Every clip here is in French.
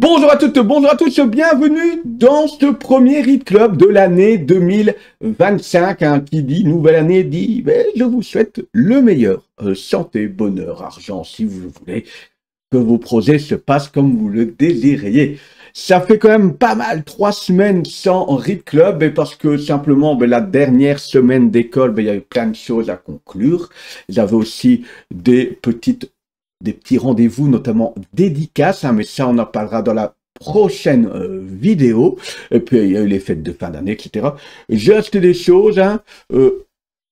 Bonjour à toutes, bonjour à tous, bienvenue dans ce premier Read Club de l'année 2025. Qui dit nouvelle année dit, je vous souhaite le meilleur. Santé, bonheur, argent, si vous voulez que vos projets se passent comme vous le désiriez. Ça fait quand même pas mal 3 semaines sans Read Club, et parce que simplement la dernière semaine d'école, il y a eu plein de choses à conclure. J'avais aussi des petits rendez-vous, notamment dédicaces, mais ça on en parlera dans la prochaine vidéo. Et puis il y a eu les fêtes de fin d'année, etc. J'ai acheté des choses,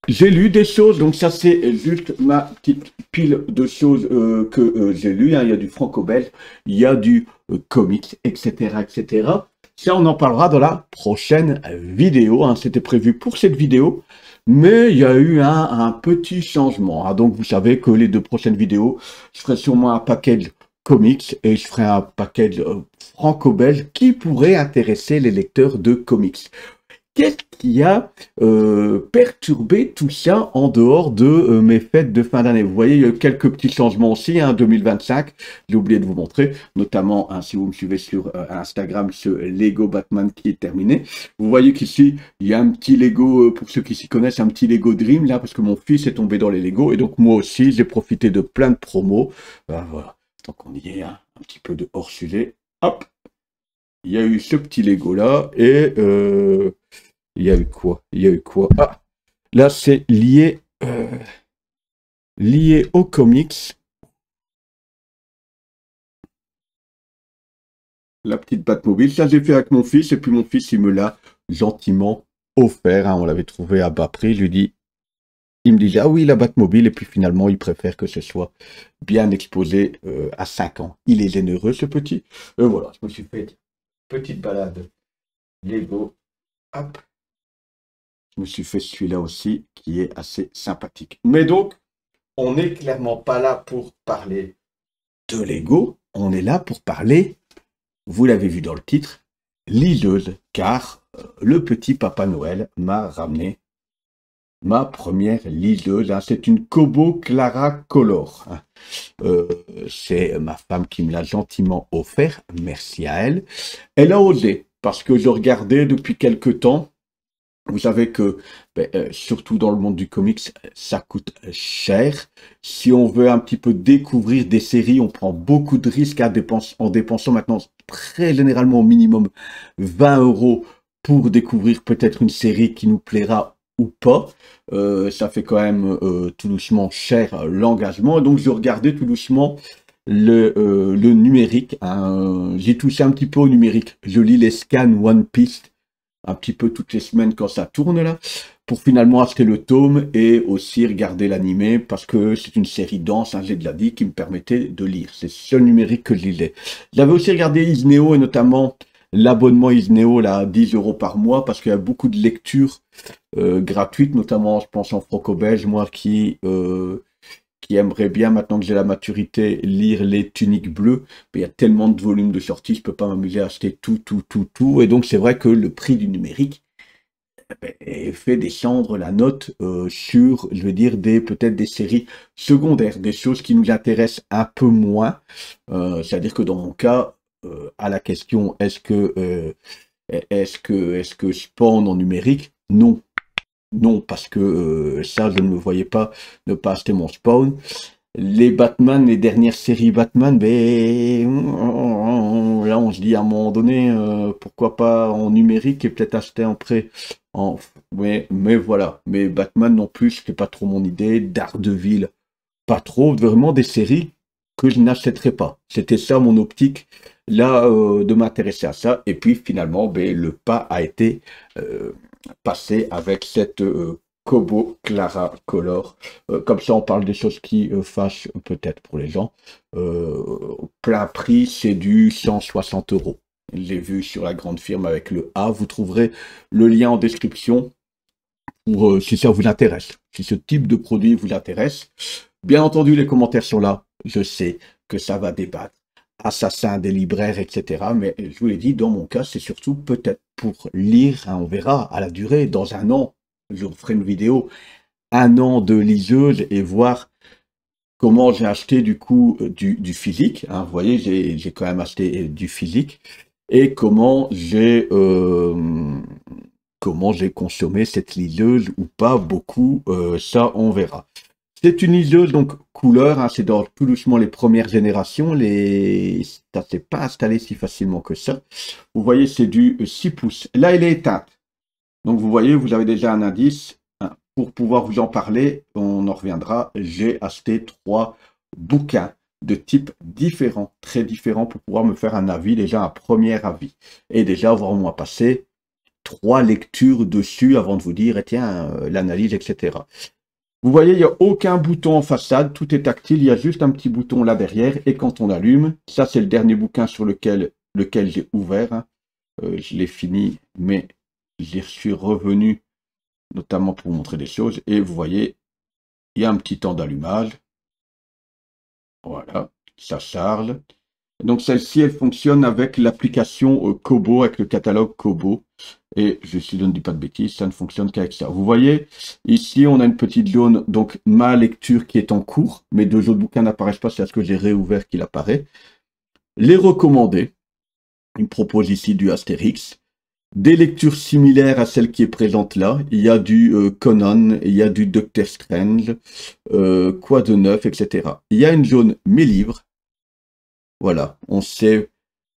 j'ai lu des choses, donc ça c'est juste ma petite pile de choses que j'ai lues. Il y a du franco-belge, il y a du comics, etc., etc. Ça on en parlera dans la prochaine vidéo. C'était prévu pour cette vidéo. Mais il y a eu un petit changement. Donc vous savez que les 2 prochaines vidéos, je ferai sûrement un package comics et je ferai un package franco-belge qui pourrait intéresser les lecteurs de comics. Qu'est-ce qui a perturbé tout ça en dehors de mes fêtes de fin d'année? Vous voyez, il y a eu quelques petits changements aussi, 2025. J'ai oublié de vous montrer, notamment si vous me suivez sur Instagram, ce Lego Batman qui est terminé. Vous voyez qu'ici, il y a un petit Lego, pour ceux qui s'y connaissent, un petit Lego Dream, là, parce que mon fils est tombé dans les Lego. Et donc, moi aussi, j'ai profité de plein de promos. Voilà, tant qu'on y est, un petit peu de hors-sujet. Hop, il y a eu ce petit Lego là, et il y a eu quoi? Ah, là c'est lié au comics. La petite Batmobile, ça j'ai fait avec mon fils, et puis mon fils il me l'a gentiment offert. On l'avait trouvé à bas prix. Il me disait ah oui, la Batmobile, et puis finalement il préfère que ce soit bien exposé à 5 ans. Il est généreux ce petit. Voilà, je me suis fait une petite balade Lego. Hop. Je me suis fait celui-là aussi, qui est assez sympathique. Mais donc, on n'est clairement pas là pour parler de Lego. On est là pour parler, vous l'avez vu dans le titre, liseuse. Car le petit Papa Noël m'a ramené ma première liseuse. C'est une Kobo Clara Color. C'est ma femme qui me l'a gentiment offert. Merci à elle. Elle a osé, parce que je regardais depuis quelque temps. Vous savez que, surtout dans le monde du comics, ça coûte cher. Si on veut un petit peu découvrir des séries, on prend beaucoup de risques en dépensant maintenant très généralement au minimum 20 € pour découvrir peut-être une série qui nous plaira ou pas. Ça fait quand même tout doucement cher l'engagement. Donc je regardais tout doucement le numérique. J'ai touché un petit peu au numérique. Je lis les scans One Piece un petit peu toutes les semaines quand ça tourne là, pour finalement acheter le tome et aussi regarder l'animé, parce que c'est une série dense, j'ai déjà dit, qui me permettait de lire. C'est le seul numérique que je lisais. J'avais aussi regardé Isneo, et notamment l'abonnement Isneo, là, 10 € par mois, parce qu'il y a beaucoup de lectures gratuites, notamment, je pense, en franco-belge, moi qui aimerait bien, maintenant que j'ai la maturité, lire les Tuniques bleues. Mais il y a tellement de volumes de sortie, je peux pas m'amuser à acheter tout. Et donc, c'est vrai que le prix du numérique fait descendre la note sur, je veux dire, peut-être des séries secondaires, des choses qui nous intéressent un peu moins. C'est-à-dire que dans mon cas, à la question, est-ce que Spawn en numérique? Non. Non, parce que ça, je ne me voyais pas ne pas acheter mon Spawn. Les Batman, les dernières séries Batman, là, on se dit à un moment donné, pourquoi pas en numérique et peut-être acheter en prêt. Mais voilà. Mais Batman non plus, c'était pas trop mon idée. Daredevil, pas trop. Vraiment des séries que je n'achèterais pas. C'était ça mon optique, là, de m'intéresser à ça. Et puis finalement, le pas a été passé avec cette Kobo Clara Color. Comme ça, on parle des choses qui fâchent peut-être pour les gens. Plein prix, c'est du 160 €. J'ai vu sur la grande firme avec le A. Vous trouverez le lien en description pour si ça vous intéresse. Si ce type de produit vous intéresse. Bien entendu, les commentaires sont là. Je sais que ça va débattre. Assassin des libraires, etc. Mais je vous l'ai dit, dans mon cas, c'est surtout peut-être pour lire, on verra à la durée, dans un an, je ferai une vidéo, 1 an de liseuse, et voir comment j'ai acheté du coup du physique. Hein, vous voyez, j'ai quand même acheté du physique. Et comment j'ai consommé cette liseuse ou pas beaucoup, ça on verra. C'est une liseuse donc couleur, hein, c'est dans tout doucement les premières générations, ça s'est pas installé si facilement que ça. Vous voyez, c'est du 6 pouces. Là, elle est éteinte. Donc vous voyez, vous avez déjà un indice. Hein. Pour pouvoir vous en parler, on en reviendra. J'ai acheté 3 bouquins de types différents, très différents, pour pouvoir me faire un avis, déjà un premier avis. Et déjà avoir au moins passé 3 lectures dessus avant de vous dire, eh, tiens, l'analyse, etc. Vous voyez, il n'y a aucun bouton en façade, tout est tactile, il y a juste un petit bouton là derrière, et quand on allume, ça c'est le dernier bouquin sur lequel j'ai ouvert, hein. Je l'ai fini, mais j'y suis revenu, notamment pour vous montrer des choses, et vous voyez, il y a un petit temps d'allumage, voilà, ça charge. Donc celle-ci, elle fonctionne avec l'application Kobo, avec le catalogue Kobo. Et je ne dis pas de bêtises, ça ne fonctionne qu'avec ça. Vous voyez, ici, on a une petite zone, donc ma lecture qui est en cours. Mes 2 autres bouquins n'apparaissent pas, c'est à ce que j'ai réouvert qu'il apparaît. Les recommandés, il me propose ici du Astérix. Des lectures similaires à celle qui est présente là. Il y a du Conan, il y a du Doctor Strange, quoi de neuf, etc. Il y a une zone mes livres. Voilà, on sait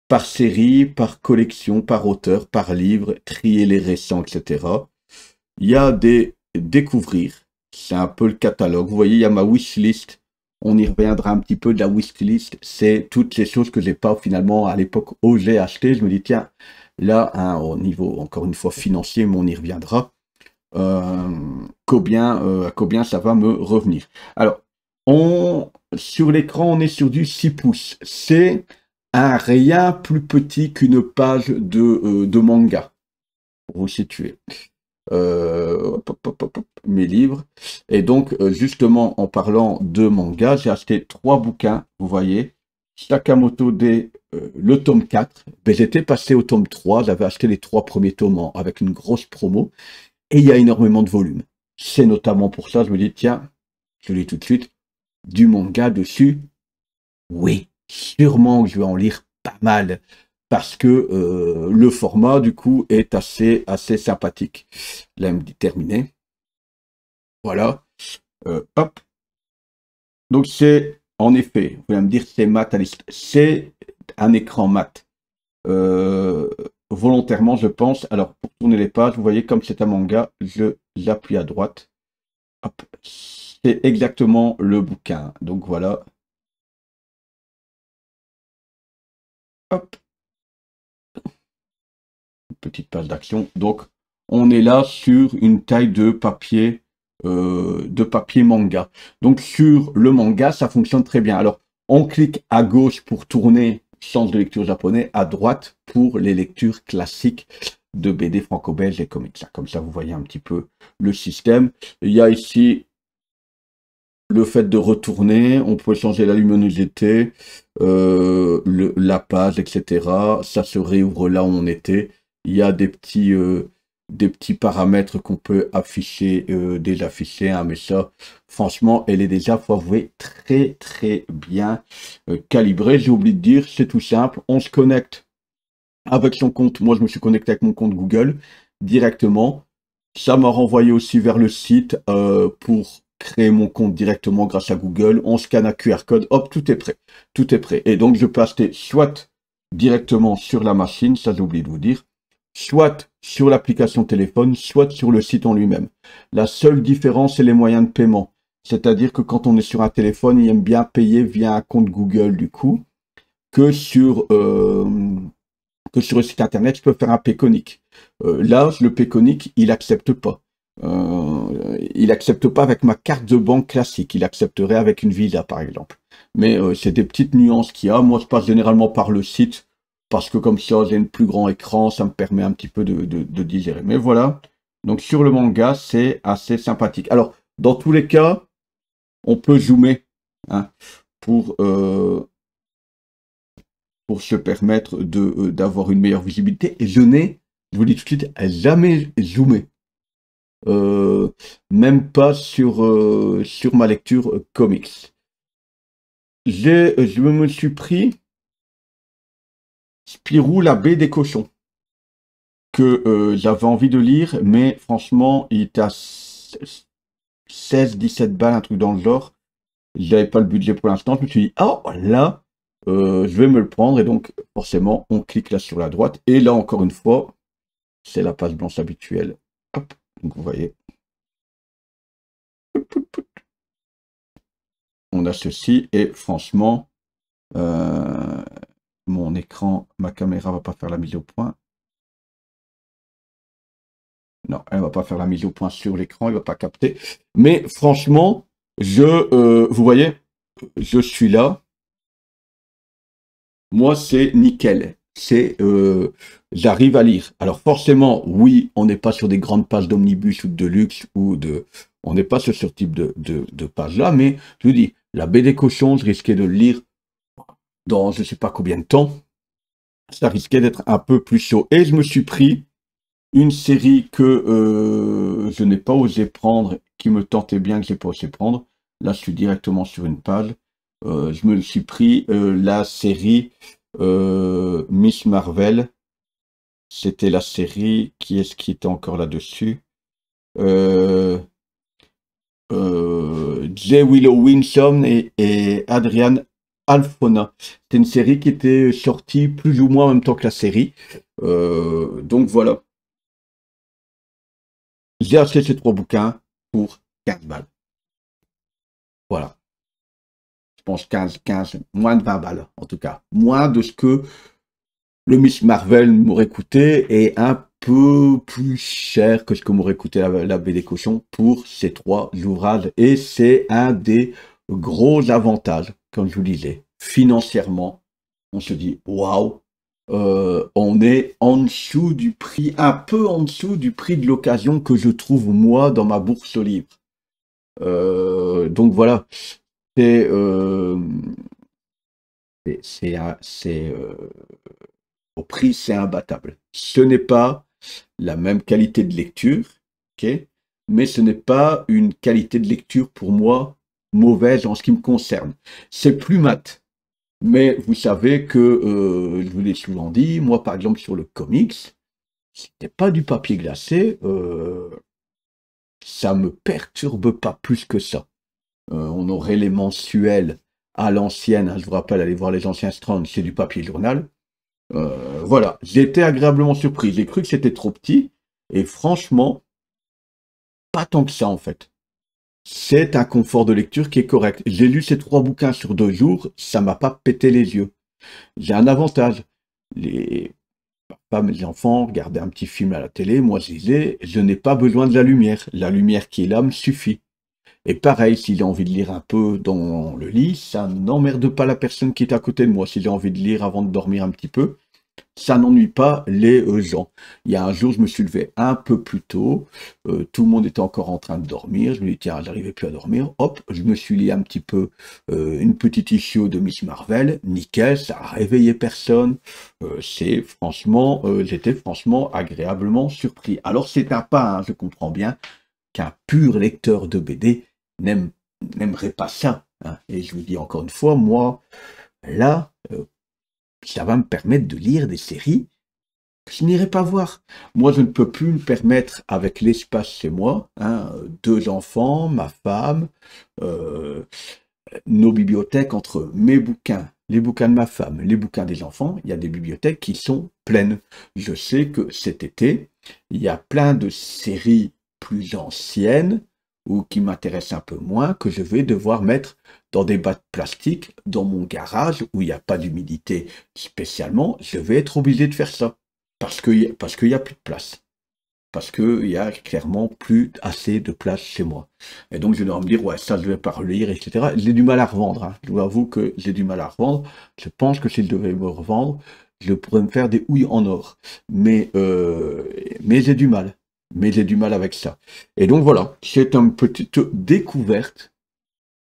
par série, par collection, par auteur, par livre, trier les récents, etc. Il y a des découvrir, c'est un peu le catalogue. Vous voyez, il y a ma wishlist. On y reviendra un petit peu de la wishlist. C'est toutes ces choses que j'ai pas finalement à l'époque osé acheter. Je me dis, tiens, là, hein, au niveau, encore une fois, financier, mais on y reviendra. À combien ça va me revenir. Alors, sur l'écran, on est sur du 6 pouces. C'est un rien plus petit qu'une page de manga, pour vous situer. Mes livres. Et donc, justement, en parlant de manga, j'ai acheté 3 bouquins, vous voyez. Sakamoto le tome 4. Ben, j'étais passé au tome 3, j'avais acheté les 3 premiers tomes avec une grosse promo. Et il y a énormément de volume. C'est notamment pour ça, je me dis, tiens, je lis tout de suite, du manga dessus. Oui, sûrement que je vais en lire pas mal. Parce que le format, du coup, est assez sympathique. Là, il me dit terminé. Voilà. Hop. Donc, c'est, en effet, vous allez me dire, c'est mat à liste. C'est un écran mat. Volontairement, je pense. Alors, pour tourner les pages, vous voyez, comme c'est un manga, je l'appuie à droite. Hop. C'est exactement le bouquin. Donc, voilà. Hop. Petite page d'action. Donc, on est là sur une taille de papier manga. Donc, sur le manga, ça fonctionne très bien. Alors, on clique à gauche pour tourner sens de lecture japonais, à droite pour les lectures classiques de BD franco-belge et comics. Comme ça, vous voyez un petit peu le système. Il y a ici le fait de retourner, on peut changer la luminosité, la page, etc. Ça se réouvre là où on était. Il y a des petits paramètres qu'on peut afficher, désafficher, hein, mais ça, franchement, elle est déjà, faut avouer, très très bien calibrée. J'ai oublié de dire, c'est tout simple, on se connecte avec son compte. Moi, je me suis connecté avec mon compte Google directement. Ça m'a renvoyé aussi vers le site pour créer mon compte directement grâce à Google. On scanne un QR code, hop, tout est prêt. Tout est prêt. Et donc, je peux acheter soit directement sur la machine, ça j'ai oublié de vous dire, soit sur l'application téléphone, soit sur le site en lui-même. La seule différence, c'est les moyens de paiement. C'est-à-dire que quand on est sur un téléphone, il aime bien payer via un compte Google du coup, que sur le site internet, je peux faire un Payconic. Là, le Payconic, il accepte pas. Il accepte pas avec ma carte de banque classique. Il accepterait avec une Visa, par exemple. Mais c'est des petites nuances qu'il y a. Moi, je passe généralement par le site parce que comme ça, j'ai un plus grand écran, ça me permet un petit peu de digérer. Mais voilà. Donc sur le manga, c'est assez sympathique. Alors, dans tous les cas, on peut zoomer hein, pour se permettre d'avoir une meilleure visibilité. Et je vous le dis tout de suite, jamais zoomé. Même pas sur ma lecture comics. je me suis pris Spirou, la baie des cochons, que j'avais envie de lire, mais franchement, il était à 16-17 balles, un truc dans le genre. J'avais pas le budget pour l'instant. Je me suis dit, oh là, je vais me le prendre. Et donc, forcément, on clique là sur la droite. Et là, encore une fois, c'est la page blanche habituelle. Hop, donc vous voyez. On a ceci. Et franchement, mon écran, ma caméra va pas faire la mise au point. Non, elle va pas faire la mise au point sur l'écran, elle va pas capter. Mais franchement, vous voyez, je suis là. Moi, c'est nickel. J'arrive à lire. Alors forcément, oui, on n'est pas sur des grandes pages d'omnibus ou de luxe on n'est pas sur ce type de page-là. Mais je vous dis, la baie des cochons, je risquais de le lire dans je sais pas combien de temps. Ça risquait d'être un peu plus chaud. Et je me suis pris une série que je n'ai pas osé prendre, qui me tentait bien, que j'ai pas osé prendre. Là, je suis directement sur une page. Je me suis pris la série Miss Marvel. C'était la série, qui est-ce qui était encore là-dessus? J. Willow Wilson et Adrian Alphona. C'était une série qui était sortie plus ou moins en même temps que la série. Donc voilà. J'ai acheté ces 3 bouquins pour 15 balles. Voilà. Je pense 15, moins de 20 balles, en tout cas. Moins de ce que le Miss Marvel m'aurait coûté et un peu plus cher que ce que m'aurait coûté la baie des cochons pour ces 3 ouvrages. Et c'est un des gros avantages, comme je vous disais. Financièrement, on se dit, waouh, on est en dessous du prix, un peu en dessous du prix de l'occasion que je trouve moi dans ma bourse aux livres. Donc voilà, c'est au prix, c'est imbattable. Ce n'est pas la même qualité de lecture, ok, mais ce n'est pas une qualité de lecture pour moi mauvaise en ce qui me concerne. C'est plus mat. Mais vous savez que, je vous l'ai souvent dit, moi par exemple sur le comics, c'était pas du papier glacé, ça me perturbe pas plus que ça. On aurait les mensuels à l'ancienne, hein, je vous rappelle, allez voir les anciens Strand, c'est du papier journal. Voilà, j'ai été agréablement surpris. J'ai cru que c'était trop petit, et franchement, pas tant que ça en fait. C'est un confort de lecture qui est correct. J'ai lu ces 3 bouquins sur 2 jours, ça m'a pas pété les yeux. J'ai un avantage. Les femmes et les enfants regardaient un petit film à la télé, moi je disais, je n'ai pas besoin de la lumière. La lumière qui est là me suffit. Et pareil, si j'ai envie de lire un peu dans le lit, ça n'emmerde pas la personne qui est à côté de moi. Si j'ai envie de lire avant de dormir un petit peu, ça n'ennuie pas les gens. Il y a un jour, je me suis levé un peu plus tôt, tout le monde était encore en train de dormir, je me dis tiens, j'arrivais plus à dormir, hop, je me suis lié un petit peu une petite issue de Miss Marvel, nickel, ça a réveillé personne, j'étais franchement agréablement surpris. Alors c'est un pas, hein, je comprends bien, qu'un pur lecteur de BD n'aimerait pas ça, hein. Et je vous dis encore une fois, moi, là, ça va me permettre de lire des séries que je n'irai pas voir. Moi, je ne peux plus me permettre, avec l'espace chez moi, hein, 2 enfants, ma femme, nos bibliothèques, entre mes bouquins, les bouquins de ma femme, les bouquins des enfants, il y a des bibliothèques qui sont pleines. Je sais que cet été, il y a plein de séries plus anciennes ou qui m'intéressent un peu moins, que je vais devoir mettre dans des bacs plastiques dans mon garage où il n'y a pas d'humidité spécialement. Je vais être obligé de faire ça parce qu'il y a plus de place. Parce qu'il y a clairement plus assez de place chez moi. Et donc je dois me dire, ouais, ça je vais pas relire, etc. J'ai du mal à revendre, hein. Je vous avoue que j'ai du mal à revendre. Je pense que s'il devait me revendre, je pourrais me faire des houilles en or. Mais j'ai du mal. Mais j'ai du mal avec ça. Et donc voilà, c'est une petite découverte.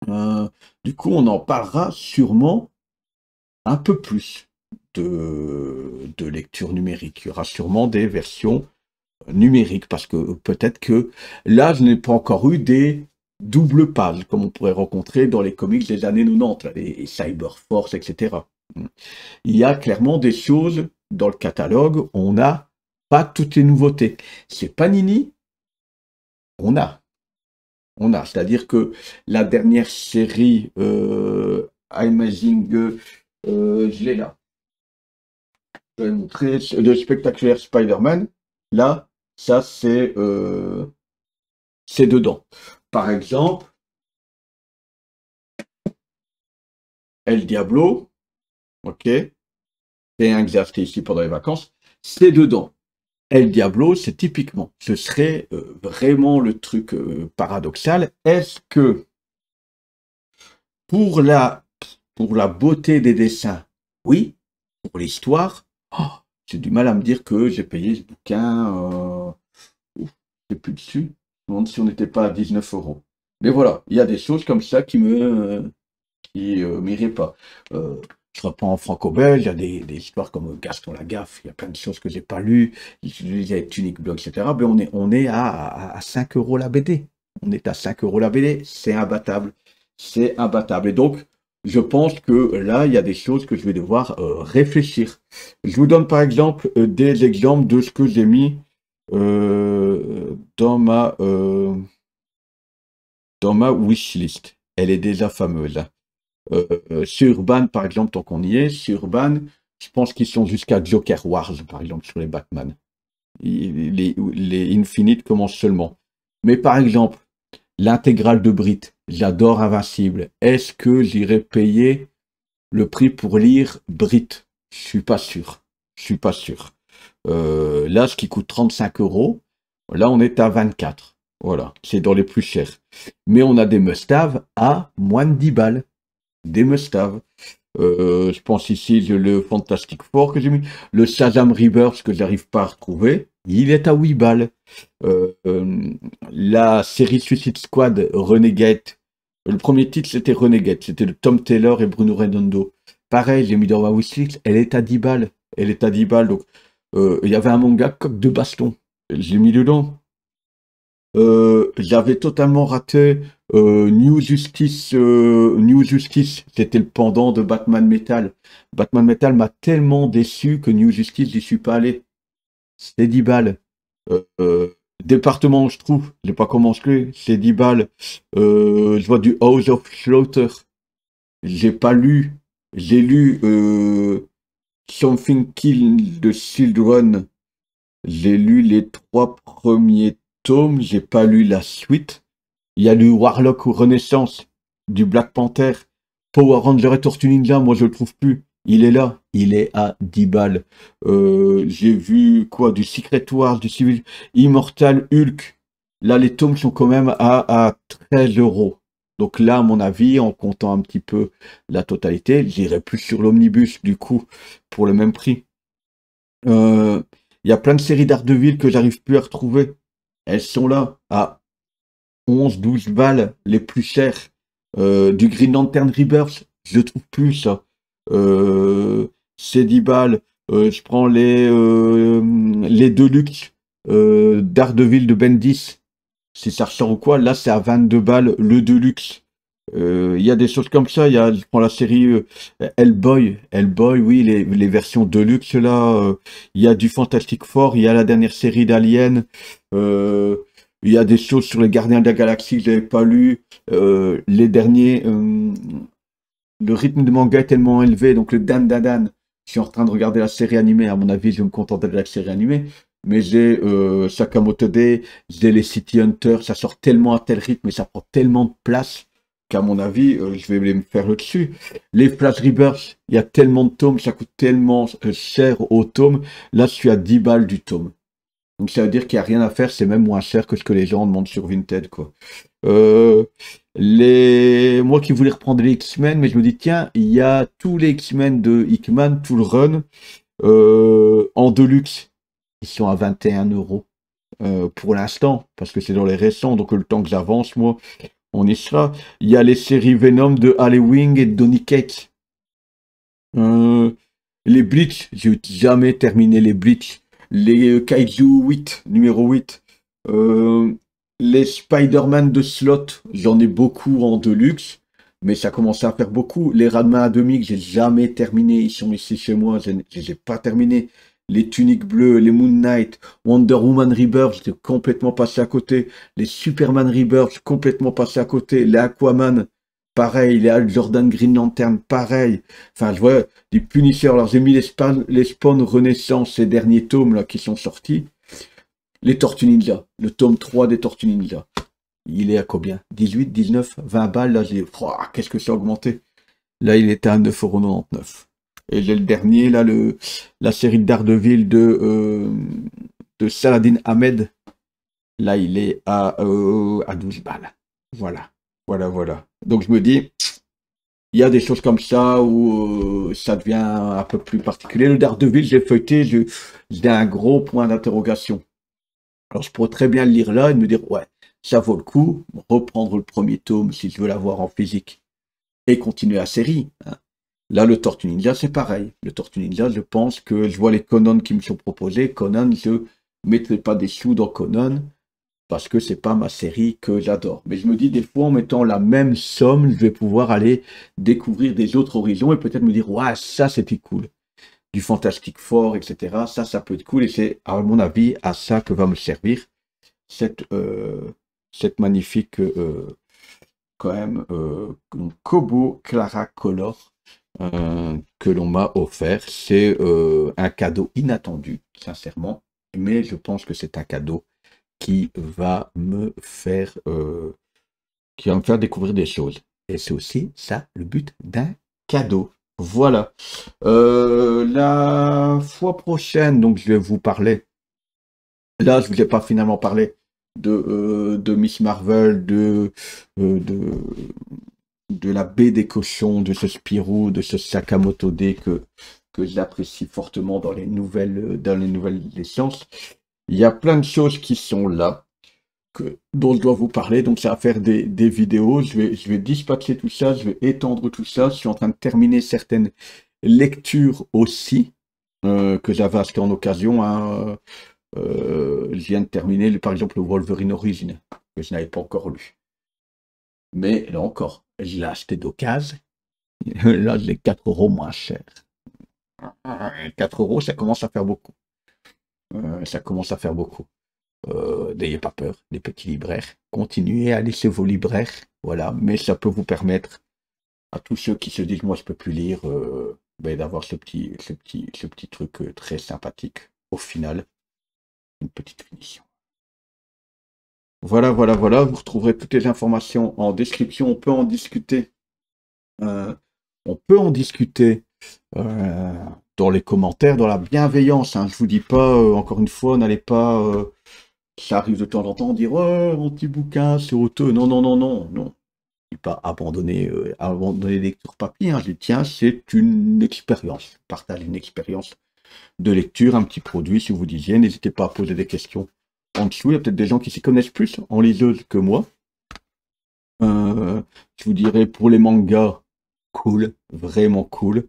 Du coup, on en parlera sûrement un peu plus de lecture numérique. Il y aura sûrement des versions numériques, parce que peut-être que là, je n'ai pas encore eu des double page, comme on pourrait rencontrer dans les comics des années 90, là, les Cyberforce, etc. Il y a clairement des choses dans le catalogue, on n'a pas toutes les nouveautés. C'est Panini, on a. C'est-à-dire que la dernière série Amazing, je l'ai là. Je vais montrer le Spectaculaire Spider-Man. Là, ça c'est dedans. Par exemple, El Diablo, ok, c'est un que j'ai acheté ici pendant les vacances, c'est dedans. El Diablo, c'est typiquement, ce serait vraiment le truc paradoxal. Est-ce que pour la beauté des dessins, oui, pour l'histoire, j'ai du mal à me dire que j'ai payé ce bouquin, c'est plus dessus, je me demande si on n'était pas à 19 euros. Mais voilà, il y a des choses comme ça qui m'irait pas. Je reprends en franco-belge, il y a des histoires comme Gaston Lagaffe, il y a plein de choses que j'ai pas lues, il y a Tunic Blog, etc. Mais on est à 5 euros la BD. On est à 5 euros la BD, c'est imbattable. C'est imbattable. Et donc, je pense que là, il y a des choses que je vais devoir réfléchir. Je vous donne par exemple des exemples de ce que j'ai mis dans ma wishlist. Elle est déjà fameuse. Sur Urban, par exemple, tant qu'on y est, sur Urban, je pense qu'ils sont jusqu'à Joker Wars, par exemple, sur les Batman. Les Infinite commencent seulement. Mais par exemple, l'intégrale de Brit, j'adore Invincible. Est-ce que j'irai payer le prix pour lire Brit? Je suis pas sûr. Je suis pas sûr. Là, ce qui coûte 35 euros, là, on est à 24. Voilà, c'est dans les plus chers. Mais on a des must-have à moins de 10 balles. Des must-have. Je pense ici le Fantastic Four que j'ai mis. Le Shazam Rebirth que j'arrive pas à retrouver. Il est à 8 balles. La série Suicide Squad Renegade. Le premier titre c'était Renegade. C'était de Tom Taylor et Bruno Redondo. Pareil, j'ai mis dans ma wishlist. Elle est à 10 balles. Elle est à 10 balles. Donc, il y avait un manga Coq de baston. J'ai mis dedans. J'avais totalement raté New Justice. New Justice, c'était le pendant de Batman Metal. Batman Metal m'a tellement déçu que New Justice, j'y suis pas allé. C'était 10 balles. Département où je trouve, j'ai pas commencé, c'est 10 balles. Je vois du House of Slaughter. J'ai pas lu. J'ai lu Something Kill the Children. J'ai lu les 3 premiers tomes, j'ai pas lu la suite. Il y a lu Warlock ou Renaissance, du Black Panther, Power Ranger et Tortue Ninja, moi je le trouve plus. Il est là, il est à 10 balles. J'ai vu quoi, du Secret Wars, du Civil Immortal Hulk. Là, les tomes sont quand même à 13 euros. Donc là, à mon avis, en comptant un petit peu la totalité, j'irai plus sur l'omnibus, du coup, pour le même prix. Il y a plein de séries d'Ardeville que j'arrive plus à retrouver. Elles sont là, à 11-12 balles les plus chères. Du Green Lantern Rebirth, je trouve plus ça. C'est 10 balles. Je prends les Deluxe d'Ardeville de Bendis. Si ça ressort ou quoi, là c'est à 22 balles le Deluxe. Il y a des choses comme ça. Je prends la série Hellboy. Hellboy, oui, les versions Deluxe là. Il y a du Fantastic Four, il y a la dernière série d'Alien. Il y a des choses sur les Gardiens de la Galaxie que j'avais pas lu. Les derniers, le rythme de manga est tellement élevé, donc le Dan Dan Dan. Je suis en train de regarder la série animée. À mon avis, je vais me contenter de la série animée. Mais j'ai Sakamoto Day, j'ai les City Hunters. Ça sort tellement à tel rythme et ça prend tellement de place qu'à mon avis, je vais me faire le dessus. Les Flash Rebirth, il y a tellement de tomes, ça coûte tellement cher au tome. Là, je suis à 10 balles du tome. Donc ça veut dire qu'il n'y a rien à faire, c'est même moins cher que ce que les gens demandent sur Vinted, quoi. Moi qui voulais reprendre les X-Men, mais je me dis, tiens, il y a tous les X-Men de Hickman, tout le run, en Deluxe. Ils sont à 21 euros pour l'instant, parce que c'est dans les récents, donc le temps que j'avance, moi, on y sera. Il y a les séries Venom de Halloween et de Donny Cates. Les Bleach, j'ai jamais terminé les Bleach. Les Kaiju 8, numéro 8. Les Spider-Man de slot, j'en ai beaucoup en deluxe, mais ça commence à faire beaucoup. Les Ranma atomiques, j'ai jamais terminé. Ils sont ici chez moi, je ne les ai pas terminés. Les Tuniques Bleues, les Moon Knight, Wonder Woman Rebirth, j'étais complètement passé à côté. Les Superman Rebirth, complètement passé à côté. Les Aquaman, pareil. Les Hal Jordan Green Lantern, pareil. Enfin, je vois des Punishers. Alors, j'ai mis les Spawn Renaissance, ces derniers tomes là qui sont sortis. Les Tortues Ninja, le tome 3 des Tortues Ninja. Il est à combien? 18, 19, 20 balles. Là, j'ai qu'est-ce que c'est augmenté? Là, il était à 9,99 €. Et j'ai le dernier, là, la série de Daredevil de Saladin Ahmed. Là, il est à 12 balles. Voilà. Voilà, voilà. Donc, je me dis, il y a des choses comme ça où ça devient un peu plus particulier. Le Daredevil, j'ai feuilleté, j'ai un gros point d'interrogation. Alors, je pourrais très bien le lire là et me dire, ouais, ça vaut le coup, reprendre le premier tome si je veux l'avoir en physique et continuer la série. Hein. Là, le Tortue Ninja, c'est pareil. Le Tortue Ninja, je pense que je vois les Conan qui me sont proposés. Conan, je ne mettrai pas des sous dans Conan parce que c'est pas ma série que j'adore. Mais je me dis, des fois, en mettant la même somme, je vais pouvoir aller découvrir des autres horizons et peut-être me dire, ouais, ça, c'était cool. Du Fantastic Four, etc. Ça peut être cool et c'est, à mon avis, à ça que va me servir cette magnifique, quand même, Kobo Clara Color que l'on m'a offert. C'est un cadeau inattendu, sincèrement, mais je pense que c'est un cadeau qui va me faire, découvrir des choses. Et c'est aussi ça le but d'un cadeau. Voilà. La fois prochaine, donc je vais vous parler. Là, je ne vous ai pas finalement parlé de Miss Marvel, de la baie des cochons, de ce Spirou, de ce Sakamoto D que j'apprécie fortement dans les nouvelles licences. Il y a plein de choses qui sont là, dont je dois vous parler. Donc, ça va faire des vidéos. Je vais dispatcher tout ça, je vais étendre tout ça. Je suis en train de terminer certaines lectures aussi, que j'avais acheté en occasion. Hein. Je viens de terminer, par exemple, le Wolverine Origin, que je n'avais pas encore lu. Mais là encore, je l'ai acheté d'occasion. Là, je l'ai 4 € moins cher. 4 €, ça commence à faire beaucoup. Ça commence à faire beaucoup. N'ayez pas peur, les petits libraires. Continuez à laisser vos libraires. Voilà, mais ça peut vous permettre à tous ceux qui se disent, moi, je peux plus lire, d'avoir ce petit truc très sympathique. Au final, une petite finition. Voilà, voilà, voilà. Vous retrouverez toutes les informations en description. On peut en discuter. Dans les commentaires, dans la bienveillance. Hein. Je vous dis pas, encore une fois, n'allez pas. Ça arrive de temps en temps dire, oh, mon petit bouquin, c'est honteux. Non, non, non, non, non. Je dis pas abandonner les lectures papier. Hein. Je dis, tiens, c'est une expérience. Je partage une expérience de lecture, un petit produit, si vous disiez. N'hésitez pas à poser des questions en dessous. Il y a peut-être des gens qui s'y connaissent plus en liseuse que moi. Je vous dirais, pour les mangas, cool, vraiment cool.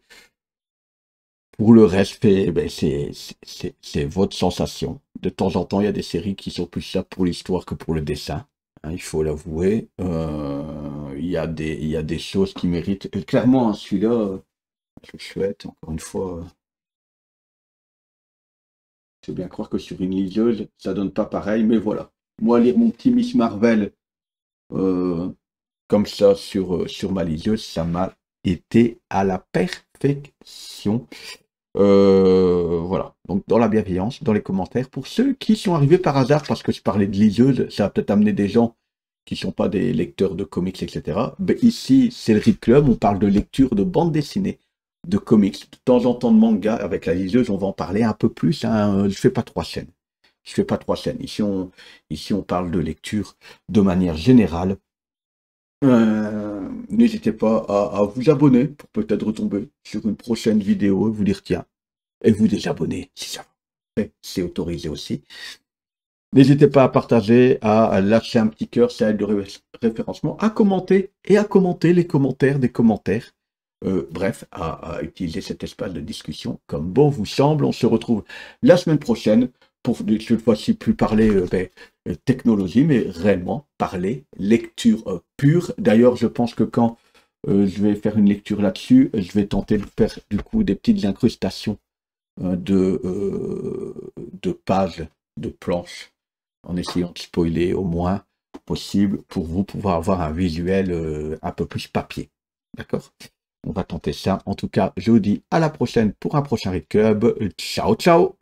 Pour le reste, c'est votre sensation. De temps en temps, il y a des séries qui sont plus là pour l'histoire que pour le dessin. Hein, il faut l'avouer. Il y a des choses qui méritent. Et clairement, hein, celui-là, c'est chouette, encore une fois. Je veux bien croire que sur une liseuse, ça donne pas pareil, mais voilà. Moi, lire mon petit Miss Marvel comme ça sur ma liseuse, ça m'a été à la perfection. Voilà, donc dans la bienveillance, dans les commentaires, pour ceux qui sont arrivés par hasard, parce que je parlais de liseuse, ça a peut-être amené des gens qui ne sont pas des lecteurs de comics, etc. Ben ici, c'est le Read Club, on parle de lecture de bande dessinée, de comics, de temps en temps de manga. Avec la liseuse, on va en parler un peu plus. Hein. Je fais pas 3 chaînes. Je fais pas 3 chaînes. Ici, on parle de lecture de manière générale. N'hésitez pas à vous abonner pour peut-être retomber sur une prochaine vidéo et vous dire tiens, et vous désabonner si ça va. C'est autorisé aussi. N'hésitez pas à partager, à lâcher un petit cœur, ça aide le référencement, à commenter les commentaires des commentaires. Bref, à utiliser cet espace de discussion comme bon vous semble. On se retrouve la semaine prochaine pour cette fois-ci plus parler technologie, mais réellement parler lecture pure. D'ailleurs, je pense que quand je vais faire une lecture là-dessus, je vais tenter de faire du coup des petites incrustations de pages, de planches, en essayant de spoiler au moins possible pour vous pouvoir avoir un visuel un peu plus papier. D'accord? On va tenter ça. En tout cas, je vous dis à la prochaine pour un prochain Read Club. Ciao, ciao!